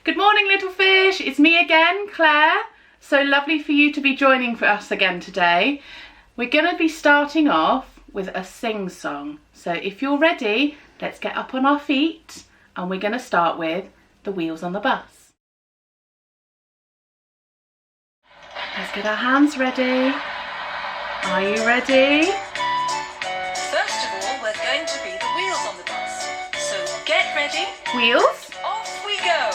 Good morning, little fish. It's me again, Claire. So lovely for you to be joining for us again today. We're going to be starting off with a sing song. So if you're ready, let's get up on our feet and we're going to start with The Wheels on the Bus. Let's get our hands ready. Are you ready? First of all, we're going to be the wheels on the bus. So get ready. Wheels? Off we go.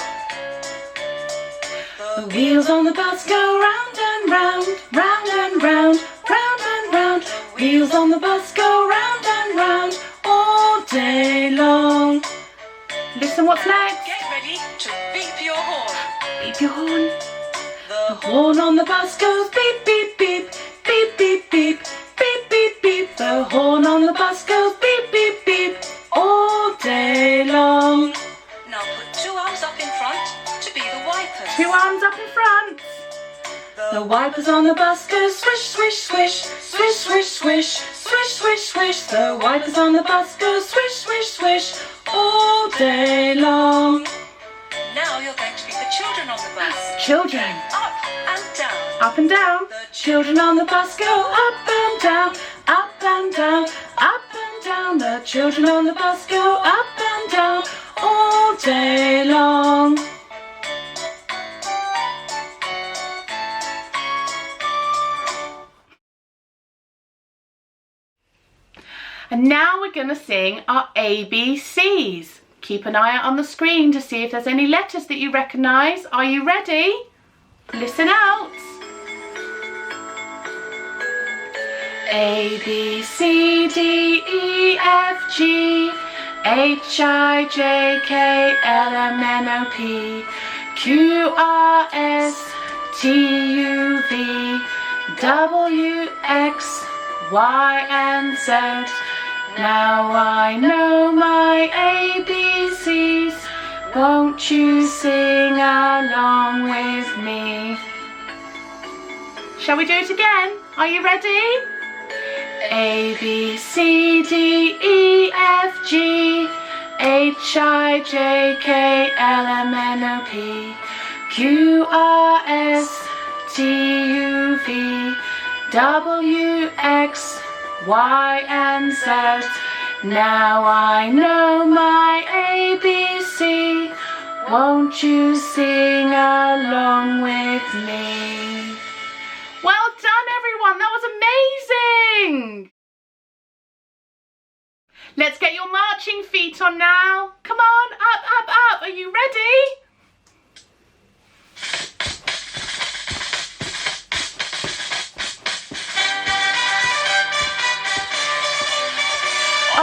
The wheels on the bus go round and round, round and round, round and round. Wheels on the bus go round and round all day long. Listen, what's next? Get ready to beep your horn. Beep your horn. The Horn on the bus goes beep, beep, beep, beep, beep, beep, beep, beep, beep. The horn on the bus goes beep, beep, beep all day long. Now put two arms up in front to be the wipers. Two arms up in front. The wipers on the bus go swish, swish, swish, swish, swish, swish, swish, swish, swish. The wipers on the bus go swish, swish, swish all day long. Now you're going to be the children on the bus. Children. Up and down. Up and down. The Children on the bus go up and down, up and down, up and down. The children on the bus go up and down all day long. And now we're going to sing our ABCs. Keep an eye out on the screen to see if there's any letters that you recognise. Are you ready? Listen out. A, B, C, D, E, F, G, H, I, J, K, L, M, N, O, P, Q, R, S, T, U, V, W, X, Y, and Z. Now I know my ABCs, won't you sing along with me? Shall we do it again? Are you ready? A, B, C, D, E, F, G, H, I, J, K, L, M, N, O, P, Q, R, S, T, U, V, W, X, Y, and Z. Now I know my ABC, won't you sing along with me? Well done, everyone, that was amazing! Let's get your marching feet on now. Come on, up, up, up. Are you ready?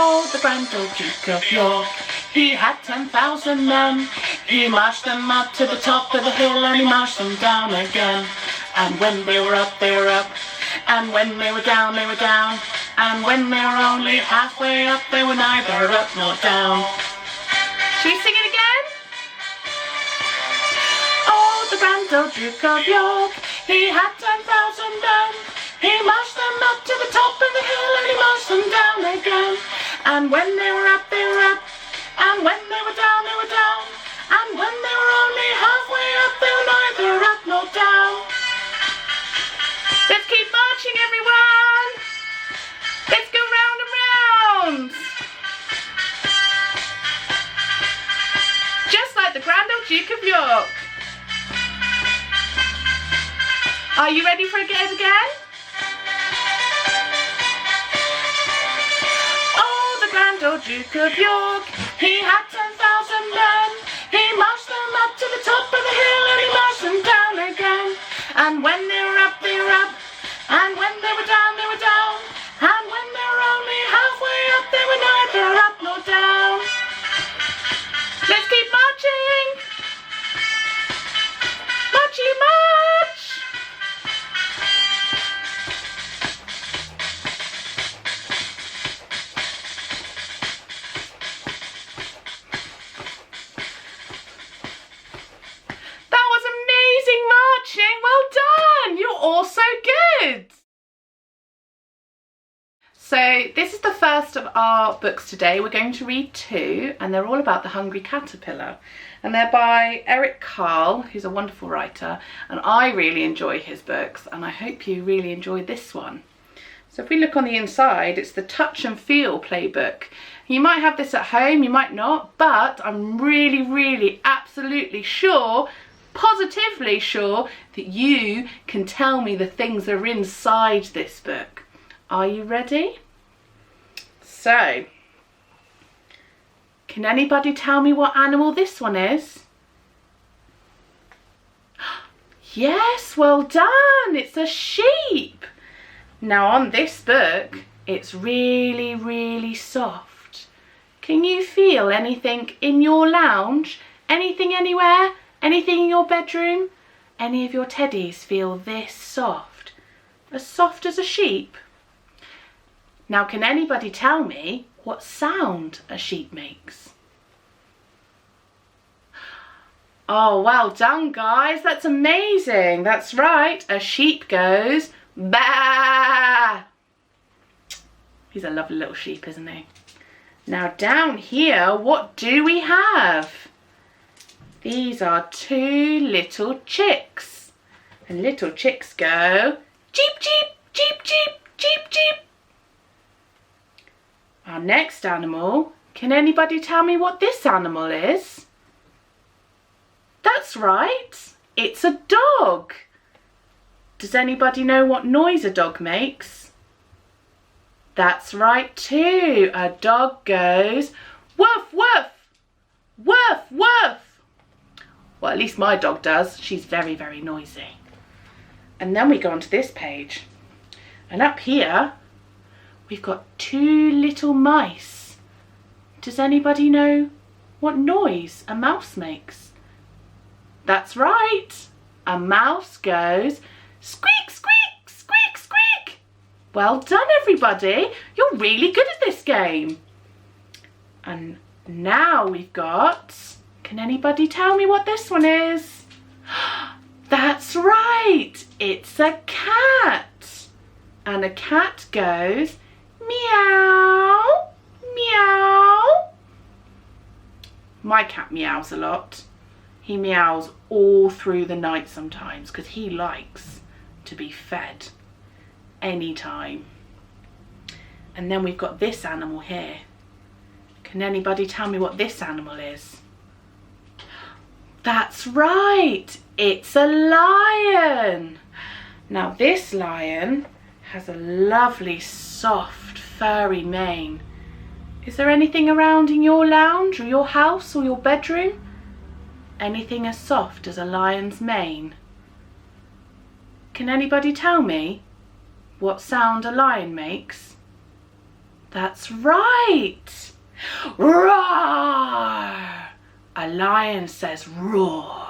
Oh, the grand old Duke of York, he had 10,000 men. He marched them up to the top of the hill and he marched them down again. And when they were up, they were up. And when they were down, they were down. And when they were only halfway up, they were neither up nor down. Should we sing it again? Oh, the grand old Duke of York, he had 10,000 men. He marched them up to the top of the hill and he marched them down again. And when they were up, they were up. And when they were down, they were down. And when they were only halfway up, they were neither up nor down. Let's keep marching, everyone. Let's go round and round. Just like the grand old Duke of York. Are you ready for it again? Oh, the grand old Duke of York, he had 10,000 men. He marched them up to the top of the hill and he marched them down again. And when they were up, they were up. And when they were down, they were down. And when they were only halfway up, they were neither up nor down. Let's keep marching. Marchy march. That was amazing marching. Well done. You're all so good. our books today. We're going to read 2, and they're all about the hungry caterpillar. And they're by Eric Carle, who's a wonderful writer, and I really enjoy his books, and I hope you really enjoy this one. So if we look on the inside, it's the Touch and Feel playbook. You might have this at home, you might not, but I'm really, absolutely sure, positively sure, that you can tell me the things that are inside this book. Are you ready? So, can anybody tell me what animal this one is? Yes, well done, it's a sheep. Now on this book, it's really soft. Can you feel anything in your lounge? Anything anywhere? Anything in your bedroom? Any of your teddies feel this soft? As soft as a sheep? Now can anybody tell me what sound a sheep makes? Oh, well done guys, that's amazing. That's right, a sheep goes baa. He's a lovely little sheep, isn't he? Now down here, what do we have? These are 2 little chicks. And little chicks go cheep, cheep, cheep, cheep, cheep, cheep. Our next animal, can anybody tell me what this animal is? That's right, it's a dog. Does anybody know what noise a dog makes? That's right too, a dog goes woof, woof, woof, woof. Well, at least my dog does. She's very noisy. And then we go on to this page. And up here, we've got 2 little mice. Does anybody know what noise a mouse makes? That's right. A mouse goes squeak, squeak, squeak, squeak. Well done, everybody. You're really good at this game. And now we've got, can anybody tell me what this one is? That's right. It's a cat. And a cat goes meow, meow. My cat meows a lot. He meows all through the night sometimes because he likes to be fed anytime. And then we've got this animal here. Can anybody tell me what this animal is? That's right, it's a lion. Now this lion has a lovely soft furry mane. Is there anything around in your lounge or your house or your bedroom? Anything as soft as a lion's mane? Can anybody tell me what sound a lion makes? That's right! Roar! A lion says roar.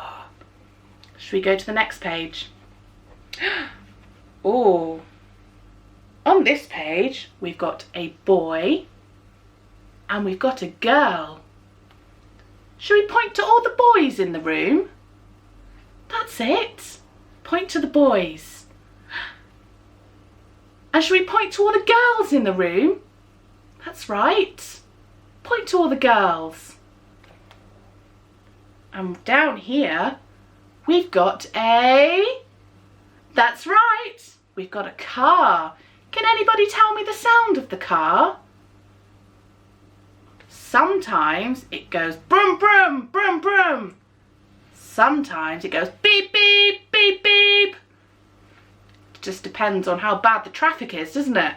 Should we go to the next page? Oh, on this page we've got a boy and we've got a girl. Should we point to all the boys in the room? That's it. Point to the boys. And should we point to all the girls in the room? That's right. Point to all the girls. And down here, we've got that's right, we've got a car. Can anybody tell me the sound of the car? Sometimes it goes brum, brum, brum, brum. Sometimes it goes beep, beep, beep, beep. It just depends on how bad the traffic is, doesn't it?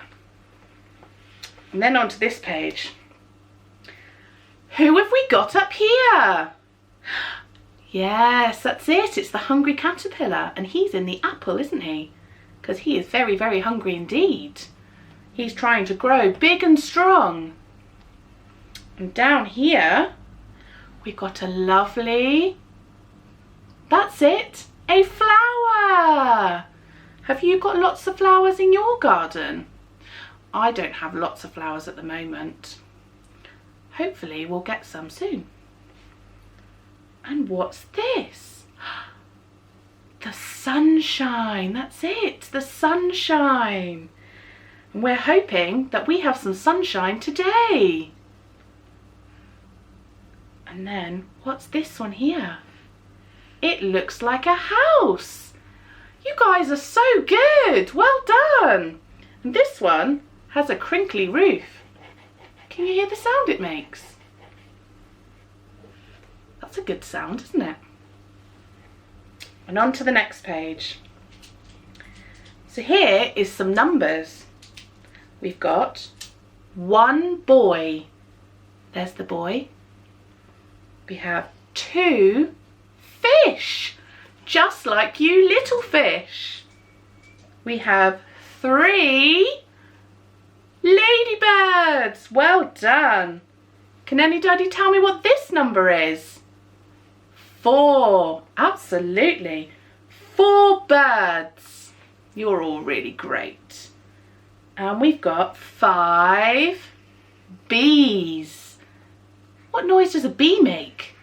And then onto this page. Who have we got up here? Yes, that's it. It's the hungry caterpillar, and he's in the apple, isn't he? Because he is very hungry indeed. He's trying to grow big and strong. And down here, we've got a lovely, that's it, a flower. Have you got lots of flowers in your garden? I don't have lots of flowers at the moment. Hopefully we'll get some soon. And what's this? The sunshine, that's it, the sunshine. And we're hoping that we have some sunshine today. And then, what's this one here? It looks like a house. You guys are so good. Well done. And this one has a crinkly roof. Can you hear the sound it makes? That's a good sound, isn't it? And on to the next page. So here is some numbers. We've got 1 boy. There's the boy. We have 2 fish, just like you little fish. We have 3 ladybirds. Well done. Can anybody tell me what this number is? 4. Absolutely. 4 birds. You're all really great. And we've got 5 bees. What noise does a bee make?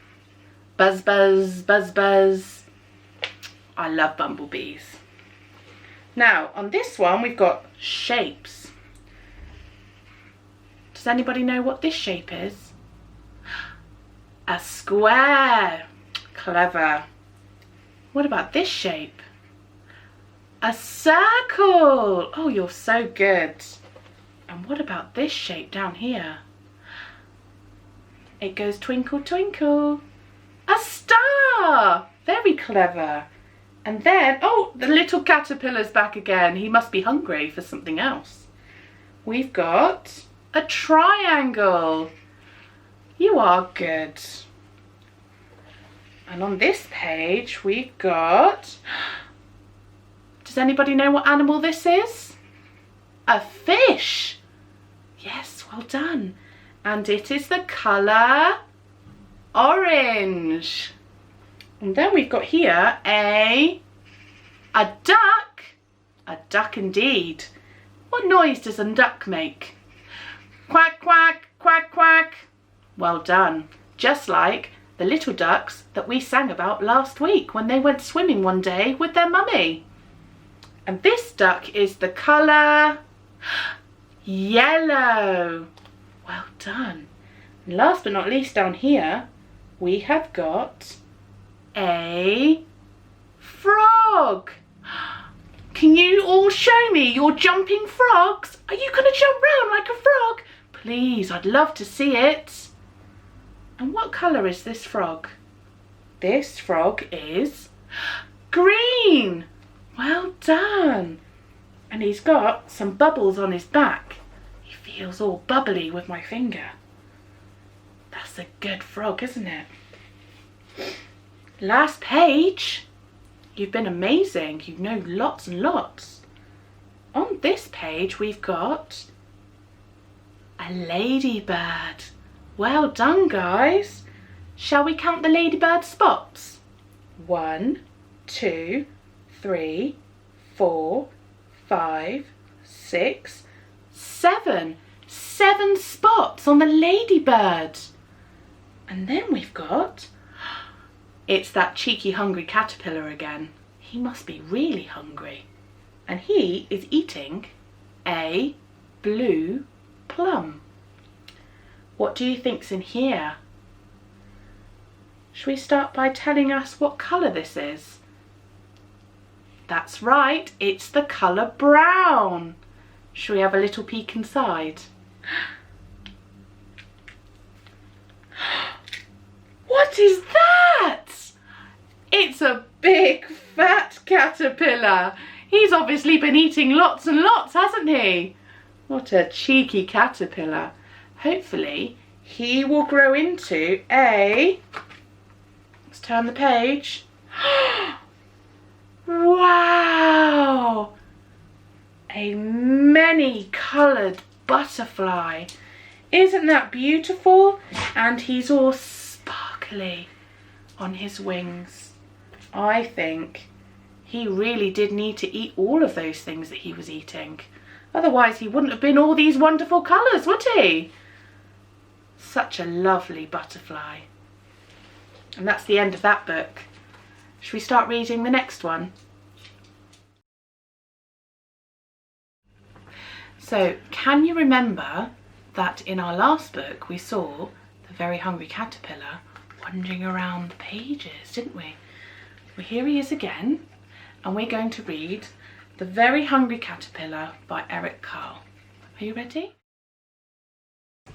Buzz, buzz, buzz, buzz. I love bumblebees. Now, on this one, we've got shapes. Does anybody know what this shape is? A square. Clever. What about this shape? A circle. Oh, you're so good. And what about this shape down here? It goes twinkle, twinkle. A star. Very clever. And then, oh, the little caterpillar's back again. He must be hungry for something else. We've got a triangle. You are good. And on this page, we've got... Does anybody know what animal this is? A fish. Yes, well done. And it is the colour orange. And then we've got here a duck. A duck indeed. What noise does a duck make? Quack, quack, quack, quack. Well done. Just like the little ducks that we sang about last week when they went swimming one day with their mummy. And this duck is the colour yellow. Well done. And last but not least, down here we have got a frog. Can you all show me your jumping frogs? Are you going to jump round like a frog? Please, I'd love to see it. And what colour is this frog? This frog is green. Well done. And he's got some bubbles on his back. He feels all bubbly with my finger. That's a good frog, isn't it? Last page. You've been amazing. You know lots and lots. On this page we've got a ladybird. Well done, guys. Shall we count the ladybird spots? 1, 2, 3, 4, 5, 6, 7. 7 spots on the ladybird. And then we've got... It's that cheeky hungry caterpillar again. He must be really hungry. And he is eating a blue plum. What do you think's in here? Shall we start by telling us what colour this is? That's right, it's the colour brown. Shall we have a little peek inside? What is that? It's a big fat caterpillar. He's obviously been eating lots and lots, hasn't he? What a cheeky caterpillar. Hopefully he will grow into a... Let's turn the page. Wow! A many-coloured butterfly. Isn't that beautiful? And he's all sparkly on his wings. I think he really did need to eat all of those things that he was eating. Otherwise he wouldn't have been all these wonderful colours, would he? Such a lovely butterfly. And that's the end of that book. Shall we start reading the next one? So can you remember that in our last book we saw the very hungry caterpillar wandering around the pages, didn't we? Well, here he is again, and we're going to read The Very Hungry Caterpillar by Eric Carle. Are you ready?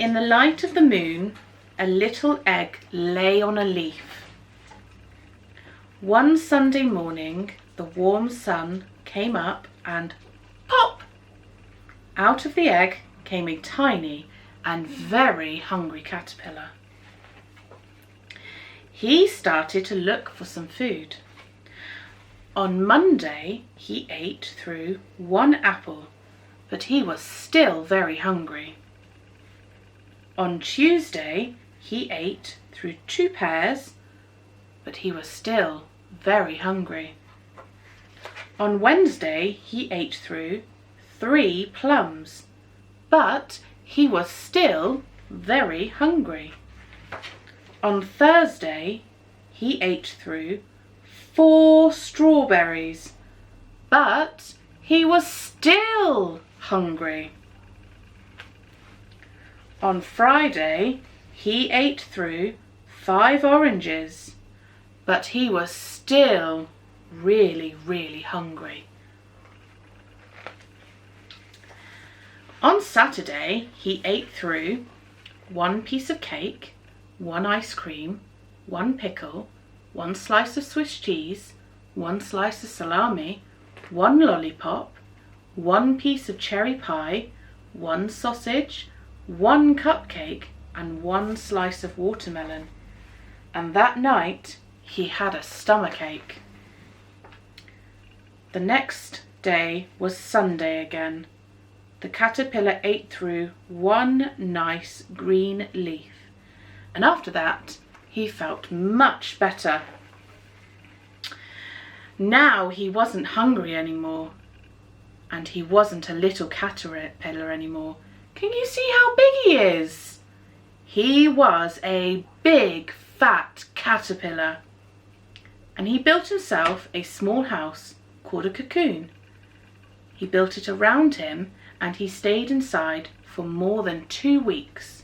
In the light of the moon, a little egg lay on a leaf. One Sunday morning, the warm sun came up and pop! Out of the egg came a tiny and very hungry caterpillar. He started to look for some food. On Monday, he ate through one apple, but he was still very hungry. On Tuesday, he ate through 2 pears, but he was still very hungry. On Wednesday, he ate through 3 plums, but he was still very hungry. On Thursday, he ate through 4 strawberries, but he was still hungry. On Friday, he ate through 5 oranges, but he was still really hungry. On Saturday, he ate through 1 piece of cake, 1 ice cream, 1 pickle, 1 slice of Swiss cheese, 1 slice of salami, 1 lollipop, 1 piece of cherry pie, 1 sausage, 1 cupcake, and 1 slice of watermelon. And that night, he had a stomachache. The next day was Sunday again. The caterpillar ate through 1 nice green leaf, and after that he felt much better. Now he wasn't hungry anymore, and he wasn't a little caterpillar anymore. Can you see how big he is? He was a big fat caterpillar, and he built himself a small house called a cocoon. He built it around him, and he stayed inside for more than 2 weeks.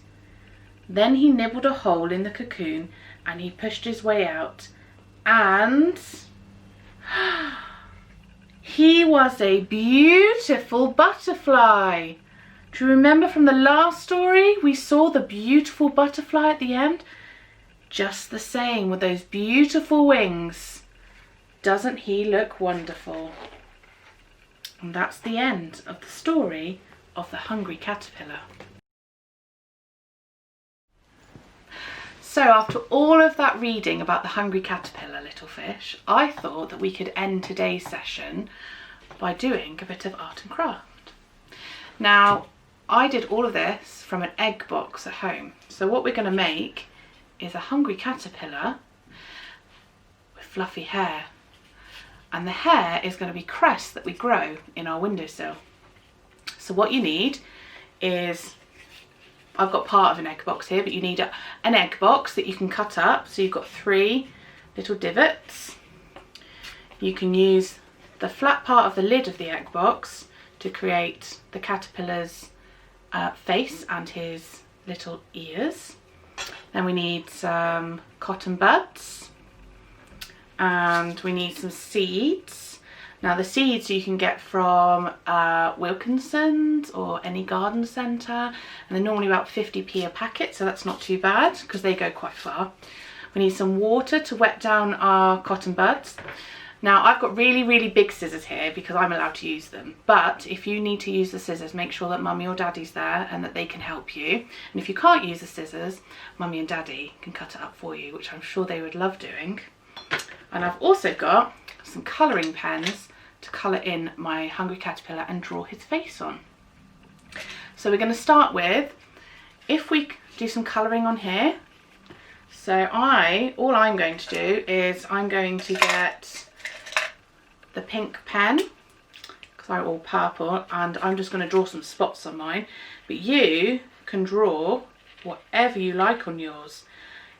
Then he nibbled a hole in the cocoon and he pushed his way out, and he was a beautiful butterfly. Do you remember from the last story we saw the beautiful butterfly at the end? Just the same with those beautiful wings. Doesn't he look wonderful? And that's the end of the story of the hungry caterpillar. So after all of that reading about the hungry caterpillar, little fish, I thought that we could end today's session by doing a bit of art and craft. Now, I did all of this from an egg box at home. So what we're going to make is a hungry caterpillar with fluffy hair. And the hair is going to be cress that we grow in our windowsill. So what you need is, I've got part of an egg box here, but you need an egg box that you can cut up. So you've got 3 little divots. You can use the flat part of the lid of the egg box to create the caterpillar's face and his little ears. Then we need some cotton buds. And we need some seeds. Now the seeds you can get from Wilkinson's or any garden centre, and they're normally about 50p a packet, so that's not too bad because they go quite far. We need some water to wet down our cotton buds. Now I've got really big scissors here because I'm allowed to use them, but if you need to use the scissors, make sure that mummy or daddy's there and that they can help you. And if you can't use the scissors, mummy and daddy can cut it up for you, which I'm sure they would love doing. And I've also got some colouring pens to colour in my hungry caterpillar and draw his face on. So we're going to start with, if we do some colouring on here. So all I'm going to do is I'm going to get the pink pen, because they're all purple, and I'm just going to draw some spots on mine. But you can draw whatever you like on yours.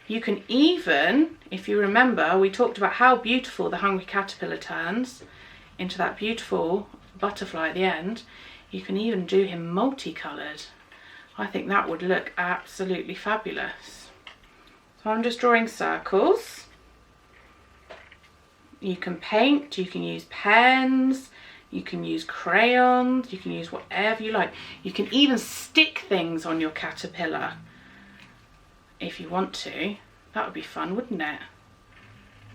You can even, if you remember, we talked about how beautiful the hungry caterpillar turns into that beautiful butterfly at the end. You can even do him multicoloured. I think that would look absolutely fabulous. So I'm just drawing circles. You can paint, you can use pens, you can use crayons, you can use whatever you like. You can even stick things on your caterpillar if you want to. That would be fun, wouldn't it?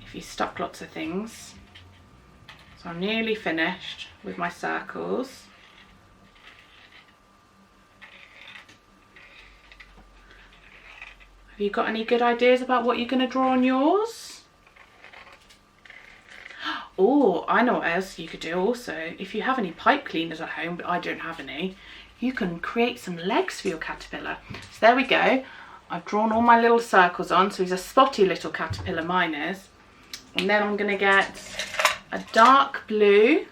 If you stuck lots of things. So I'm nearly finished with my circles. Have you got any good ideas about what you're going to draw on yours? Oh, I know what else you could do also. If you have any pipe cleaners at home, but I don't have any, you can create some legs for your caterpillar. So there we go. I've drawn all my little circles on, so he's a spotty little caterpillar, mine is. And then I'm going to get a dark blue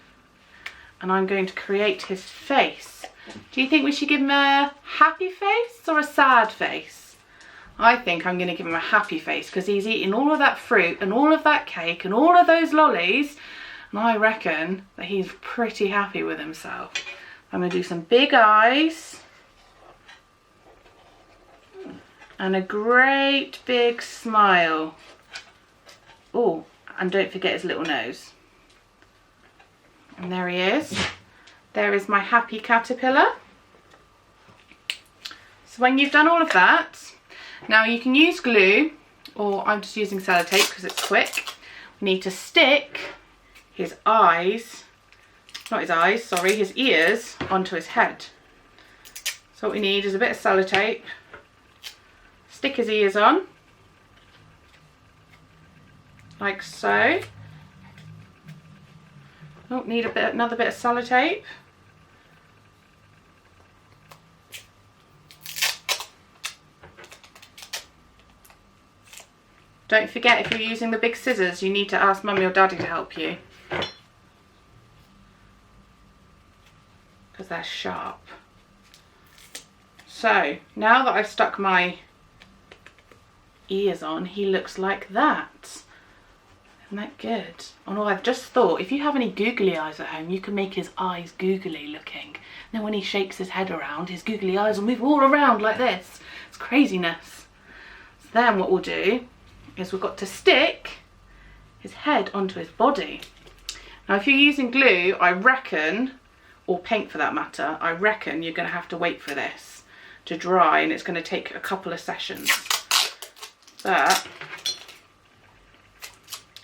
and I'm going to create his face. Do you think we should give him a happy face or a sad face? I think I'm going to give him a happy face because he's eating all of that fruit and all of that cake and all of those lollies, and I reckon that he's pretty happy with himself. I'm going to do some big eyes and a great big smile. Oh, and don't forget his little nose. And there he is. There is my happy caterpillar. So when you've done all of that, now you can use glue, or I'm just using sellotape because it's quick. We need to stick his eyes, not his eyes, sorry, his ears onto his head. So what we need is a bit of sellotape. Stick his ears on, like so. Oh, need another bit of sellotape. Don't forget, if you're using the big scissors, you need to ask Mummy or Daddy to help you, because they're sharp. So now that I've stuck my ears on, he looks like that. Isn't that good? Oh no, I've just thought, if you have any googly eyes at home, you can make his eyes googly looking. Then when he shakes his head around, his googly eyes will move all around like this. It's craziness. So then what we'll do is we've got to stick his head onto his body. Now if you're using glue, I reckon, or paint for that matter, I reckon you're going to have to wait for this to dry, and it's going to take a couple of sessions. But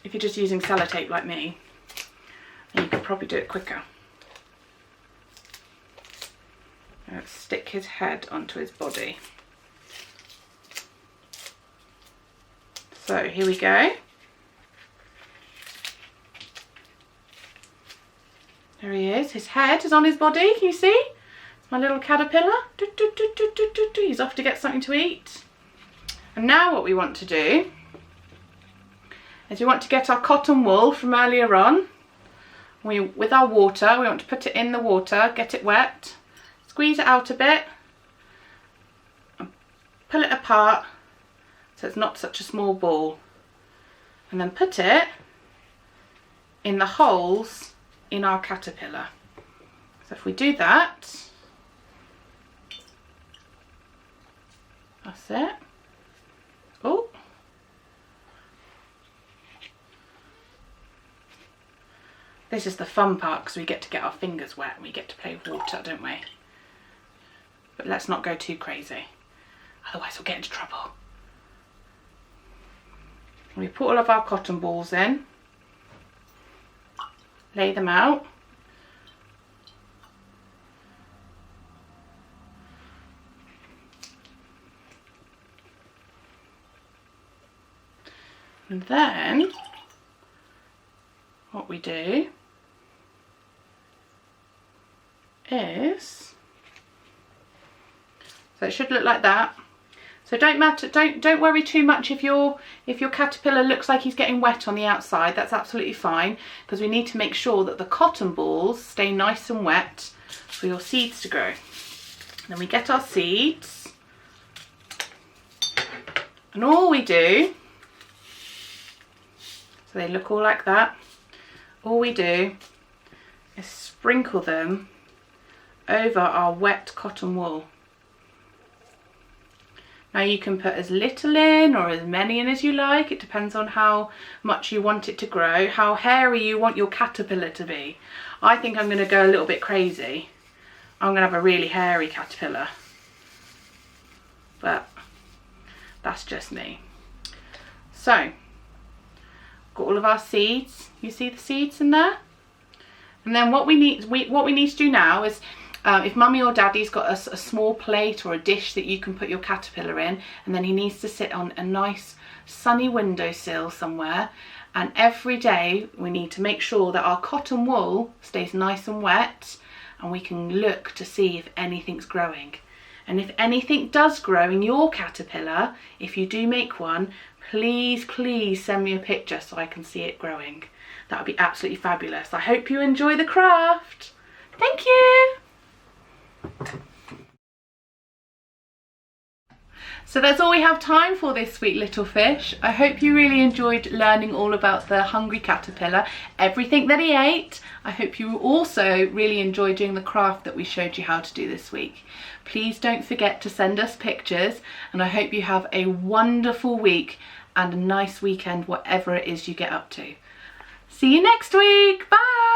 if you're just using sellotape like me, then you could probably do it quicker. Let's stick his head onto his body. So here we go. There he is. His head is on his body. Can you see? My little caterpillar. He's off to get something to eat. And now what we want to do is we want to get our cotton wool from earlier on. With our water, we want to put it in the water, get it wet, squeeze it out a bit, and pull it apart so it's not such a small ball, and then put it in the holes in our caterpillar. So if we do that, that's it. Oh, this is the fun part because we get to get our fingers wet and we get to play with water, don't we? But let's not go too crazy, otherwise we'll get into trouble. We put all of our cotton balls in, lay them out, and then what we do is, so it should look like that. So don't worry too much if your caterpillar looks like he's getting wet on the outside. That's absolutely fine, because we need to make sure that the cotton balls stay nice and wet for your seeds to grow. Then we get our seeds, and all we do, so they look all like that, all we do is sprinkle them over our wet cotton wool. Now you can put as little in or as many in as you like. It depends on how much you want it to grow, how hairy you want your caterpillar to be. I think I'm going to go a little bit crazy. I'm going to have a really hairy caterpillar. But that's just me. So, got all of our seeds. You see the seeds in there? And then what we need to do now is, if mummy or daddy's got a small plate or a dish that you can put your caterpillar in, and then he needs to sit on a nice sunny windowsill somewhere, and every day we need to make sure that our cotton wool stays nice and wet, and we can look to see if anything's growing. And if anything does grow in your caterpillar, if you do make one, please send me a picture so I can see it growing. That would be absolutely fabulous. I hope you enjoy the craft. Thank you. So that's all we have time for this week, little fish. I hope you really enjoyed learning all about the hungry caterpillar, everything that he ate. I hope you also really enjoyed doing the craft that we showed you how to do this week. Please don't forget to send us pictures, and I hope you have a wonderful week and a nice weekend, whatever it is you get up to. See you next week. Bye.